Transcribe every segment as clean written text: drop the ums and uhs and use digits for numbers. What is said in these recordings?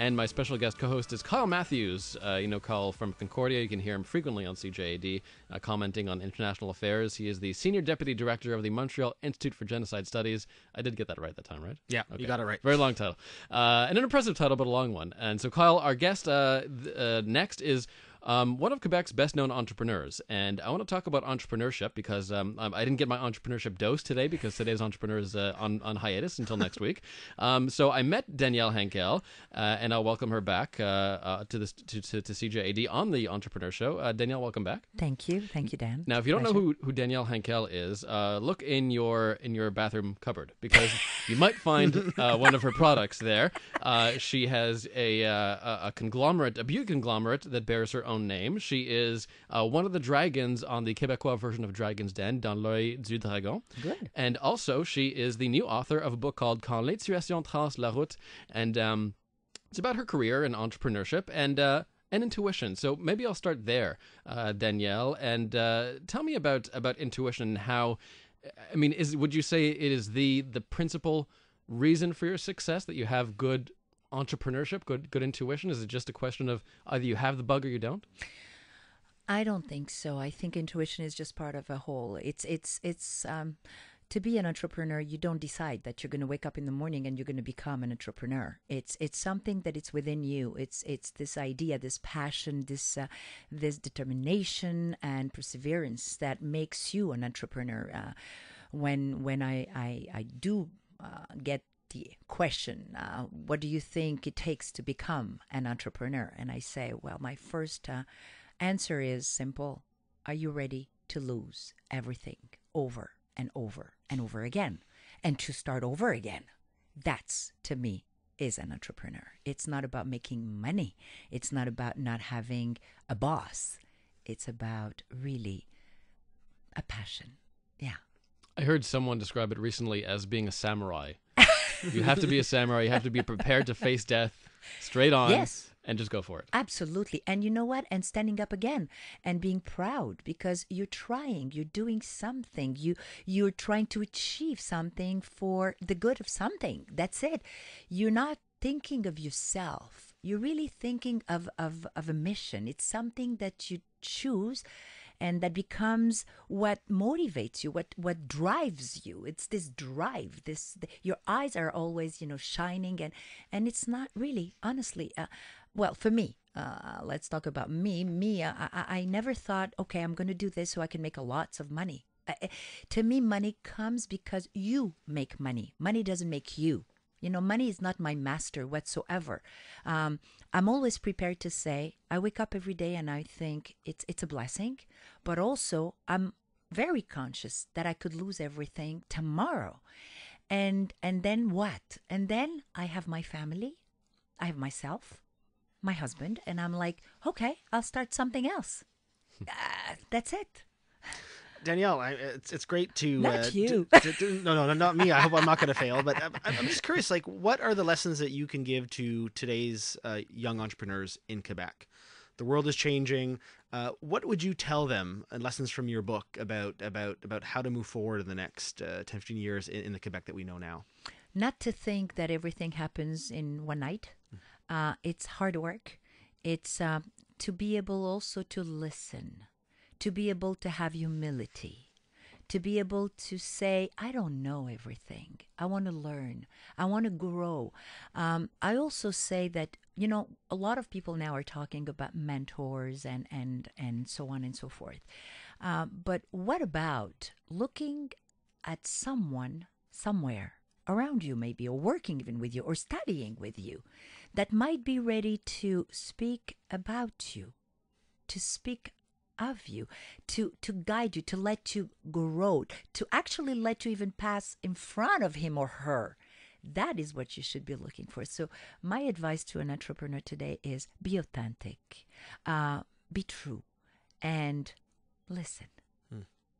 And my special guest co-host is Kyle Matthews. You know Kyle from Concordia. You can hear him frequently on CJAD commenting on international affairs. He is the Senior Deputy Director of the Montreal Institute for Genocide Studies. I did get that right that time, right? Yeah, okay. You got it right. Very long title. And an impressive title, but a long one. And so Kyle, our guest next is one of Quebec's best-known entrepreneurs, and I want to talk about entrepreneurship because I didn't get my entrepreneurship dose today because today's entrepreneur is on hiatus until next week. So I met Danièle Henkel, and I'll welcome her back to CJAD on the Entrepreneur Show. Danièle, welcome back. Thank you, Dan. Now, if you don't know who Danièle Henkel is, look in your bathroom cupboard because you might find one of her products there. She has a conglomerate, a beauty conglomerate that bears her own name. She is one of the dragons on the Québécois version of Dragon's Den, Dans l'œil du dragon. Good. And also, she is the new author of a book called Quand l'intuition trace la route, and it's about her career and entrepreneurship and intuition. So maybe I'll start there, Danièle, and tell me about intuition and how. I mean, would you say it is the principal reason for your success that you have good entrepreneurship, good intuition? Is it just a question of either you have the bug or you don't? I don't think so. I think intuition is just part of a whole. It's to be an entrepreneur, you don't decide that you're going to wake up in the morning and you're going to become an entrepreneur. It's something that it's within you. It's this idea, this passion, this determination and perseverance that makes you an entrepreneur. When I do get the question, what do you think it takes to become an entrepreneur? And I say, well, my first answer is simple. Are you ready to lose everything over and over and over again and to start over again? That's, to me, is an entrepreneur. It's not about making money. It's not about not having a boss. It's about really a passion. Yeah. I heard someone describe it recently as being a samurai. You have to be a samurai. You have to be prepared to face death straight on. Yes. And just go for it. Absolutely. And you know what? And standing up again and being proud because you're trying, you're doing something, you're trying to achieve something for the good of something. That's it. You're not thinking of yourself. You're really thinking of a mission. It's something that you choose and that becomes what motivates you, what drives you. It's this drive. Your eyes are always, shining, and it's not really, honestly. Well, for me, let's talk about me. I never thought, okay, I'm going to do this so I can make lots of money. To me, money comes because you make money. Money doesn't make you. Money is not my master whatsoever. I'm always prepared to say, I wake up every day and I think it's a blessing, but also I'm very conscious that I could lose everything tomorrow. And then what? And then I have my family, I have myself, my husband, and I'm like, okay, I'll start something else. That's it. Danièle, it's great to... Not you. No, not me. I hope I'm not going to fail. But I'm just curious, what are the lessons that you can give to today's young entrepreneurs in Quebec? The world is changing. What would you tell them, lessons from your book, about how to move forward in the next 10, 15 years in the Quebec that we know now? Not to think that everything happens in one night. It's hard work. It's to be able also to listen, to be able to have humility, to be able to say, I don't know everything. I want to learn. I want to grow. I also say that, a lot of people now are talking about mentors and so on and so forth. But what about looking at someone somewhere around you maybe, or working even with you, or studying with you, that might be ready to speak about you, to speak of you, to guide you, to let you grow, to actually let you even pass in front of him or her. That is what you should be looking for. So my advice to an entrepreneur today is be authentic, be true, and listen.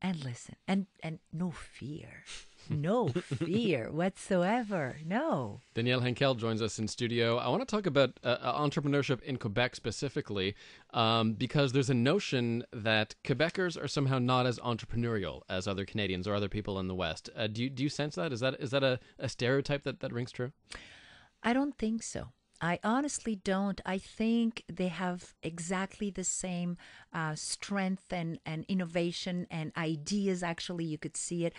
And listen. And no fear. No fear whatsoever. No. Danièle Henkel joins us in studio. I want to talk about entrepreneurship in Quebec specifically, because there's a notion that Quebecers are somehow not as entrepreneurial as other Canadians or other people in the West. Do you sense that? Is that a stereotype that rings true? I don't think so. I honestly don't. I think they have exactly the same strength and innovation and ideas. Actually, you could see it.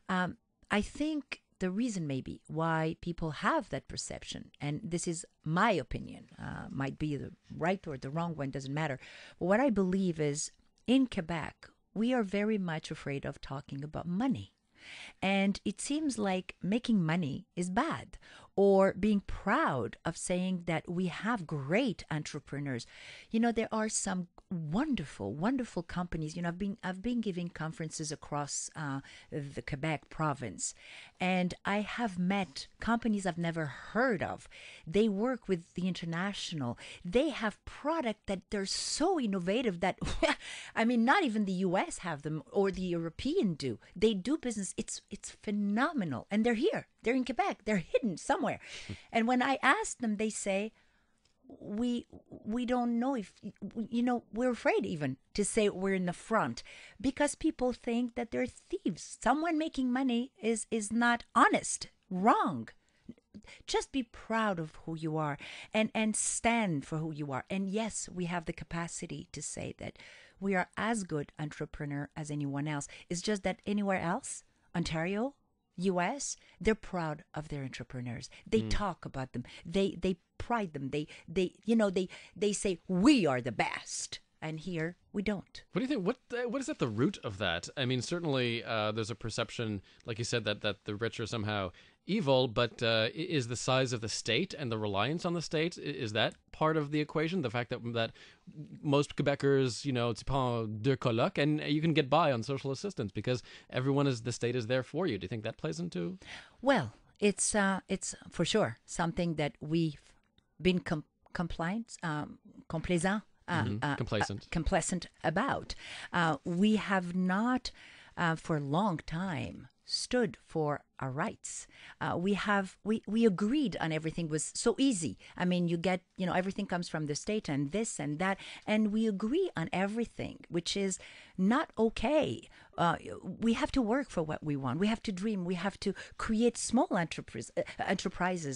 I think the reason maybe why people have that perception, and this is my opinion, might be the right or the wrong one, doesn't matter. But what I believe is in Quebec, we are very much afraid of talking about money. And it seems like making money is bad, or being proud of saying that we have great entrepreneurs. There are some wonderful, wonderful companies. I've been giving conferences across the Quebec province, and I have met companies I've never heard of. They work with the international. They have product that they're so innovative that, I mean, not even the U.S. have them or the European do. They do business. It's phenomenal, and they're here. They're in Quebec. They're hidden somewhere. And when I ask them, they say, we don't know if, we're afraid even to say we're in the front because people think that they're thieves. Someone making money is not honest, wrong. Just be proud of who you are and stand for who you are. And yes, we have the capacity to say that we are as good entrepreneur as anyone else. It's just that anywhere else, Ontario, US, they're proud of their entrepreneurs. They talk about them. They pride them. They say we are the best. And here we don't. What do you think? What is at the root of that? I mean, certainly there's a perception, like you said, that the rich are somehow evil, but is the size of the state and the reliance on the state, is that part of the equation? The fact that most Quebecers, tu prends deux colocs and you can get by on social assistance because the state is there for you. Do you think that plays into? Well, it's for sure something that we've been complaisant about. We have not, for a long time, stood for our rights. We agreed on everything was so easy. I mean, you get, everything comes from the state and this and that, and we agree on everything, which is not okay. We have to work for what we want. We have to dream. We have to create small enterprises,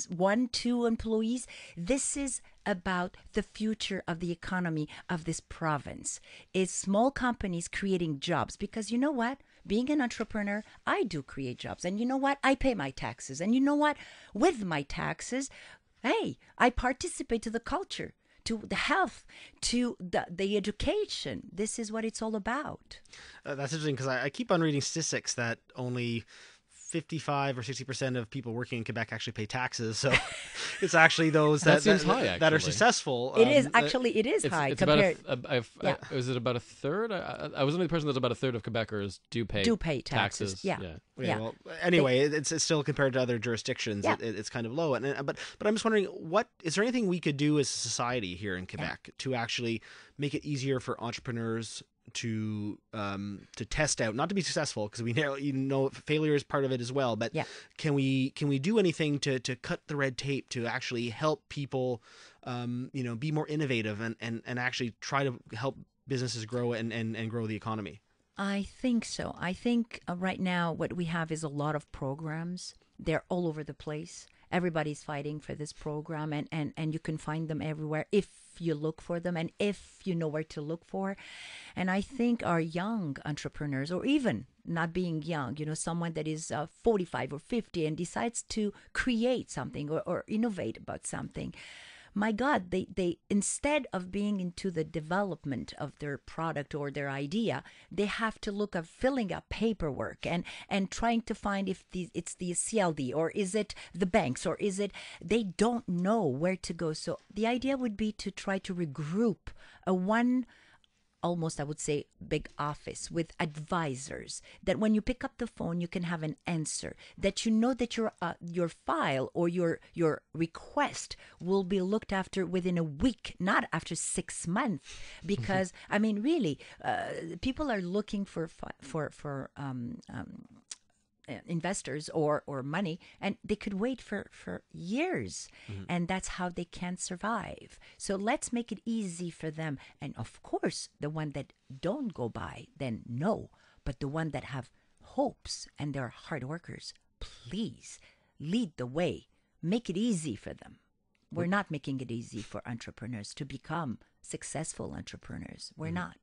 1-2 employees. This is about the future of the economy of this province. It's small companies creating jobs because you know what? Being an entrepreneur, I do create jobs. And you know what? I pay my taxes. And you know what? With my taxes, hey, I participate to the culture, to the health, to the education. This is what it's all about. That's interesting because I keep on reading statistics that only 55 or 60% of people working in Quebec actually pay taxes. So it's actually those that are successful. It is high. It's compared. Is it about a third? I was under the impression that about a third of Quebecers do pay taxes. Yeah. Well, anyway, it's still compared to other jurisdictions. Yeah. It's kind of low. But I'm just wondering, is there anything we could do as a society here in Quebec to actually make it easier for entrepreneurs to test out, not to be successful, because we know failure is part of it as well, but can we do anything to cut the red tape to actually help people be more innovative and actually try to help businesses grow and grow the economy? I think so. I think right now what we have is a lot of programs. They're all over the place. Everybody's fighting for this program, and you can find them everywhere if you look for them and if you know where to look for. And I think our young entrepreneurs, or even not being young, someone that is 45 or 50 and decides to create something or innovate about something, my God, they instead of being into the development of their product or their idea, they have to look at filling up paperwork and trying to find if it's the CLD or is it the banks or is it, they don't know where to go. So the idea would be to try to regroup almost, I would say, big office with advisors, that when you pick up the phone, you can have an answer, that you know that your file or your request will be looked after within a week, not after 6 months. Because, I mean, really, people are looking for investors or money, and they could wait for years, and that's how they can survive. So let's make it easy for them. And of course, the one that don't go by, then no, but the one that have hopes and they're hard workers, please lead the way, make it easy for them. We're not making it easy for entrepreneurs to become successful entrepreneurs. We're not.